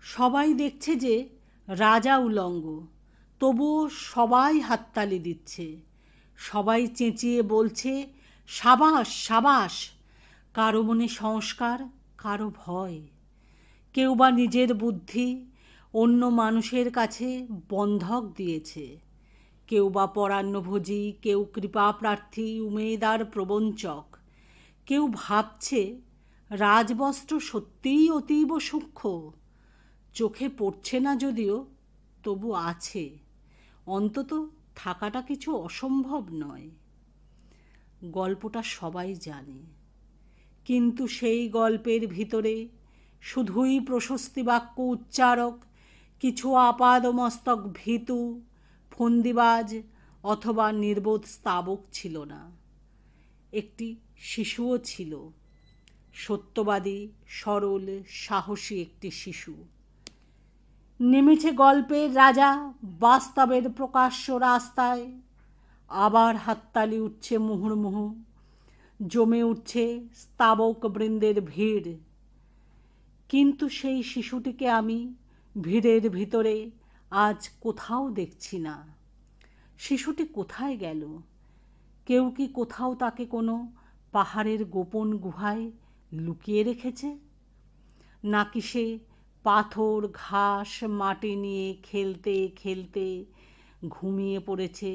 সবাই দেখছে যে রাজা উলঙ্গ, তবুও সবাই হাততালি দিচ্ছে। সবাই চেঁচিয়ে বলছে, সাবাস সাবাস। কারো মনে সংস্কার, কারো ভয়। কেউ বা নিজের বুদ্ধি অন্য মানুষের কাছে বন্ধক দিয়েছে। কেউ বা পরান্নভোজী, কেউ কৃপাপ্রার্থী, উমেদার প্রবঞ্চক। কেউ ভাবছে রাজবস্ত্র সত্যিই অতীব সূক্ষ্ম। চোখে পড়ছে না যদিও, তবু আছে। অন্তত থাকাটা কিছু অসম্ভব নয়। গল্পটা সবাই জানে, কিন্তু সেই গল্পের ভিতরে শুধুই প্রশস্তি বাক্য উচ্চারক, কিছু আপাদমস্তক ভীতু, ফন্দিবাজ অথবা নির্বোধ স্তাবক ছিল না। একটি শিশুও ছিল, সত্যবাদী, সরল, সাহসী একটি শিশু। নেমেছে গল্পের রাজা বাস্তবের প্রকাশ্য রাস্তায়। আবার হাততালি উঠছে মুহুর্মুহু, জমে উঠছে স্তাবক বৃন্দের ভিড়। কিন্তু সেই শিশুটিকে আমি ভিড়ের ভিতরে আজ কোথাও দেখছি না। শিশুটি কোথায় গেল? কেউ কি কোথাও তাকে কোনো পাহাড়ের গোপন গুহায় লুকিয়ে রেখেছে? নাকি সে পাথর, ঘাস, মাটি নিয়ে খেলতে খেলতে ঘুমিয়ে পড়েছে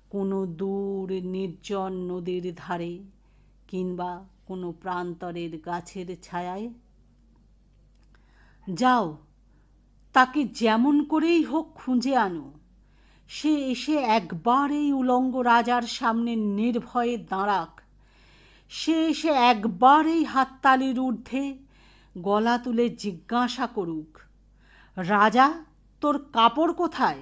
কোনো দূর নির্জন নদীর ধারে, কিংবা কোনো প্রান্তরের গাছের ছায়ায়? যাও, তাকে যেমন করেই হোক খুঁজে আনো। সে এসে একবার এই উলঙ্গ রাজার সামনে নির্ভয়ে দাঁড়াক। সে এসে একবার এই হাততালির ঊর্ধ্বে গলা তুলে জিজ্ঞাসা করুক, রাজা, তোর কাপড় কোথায়?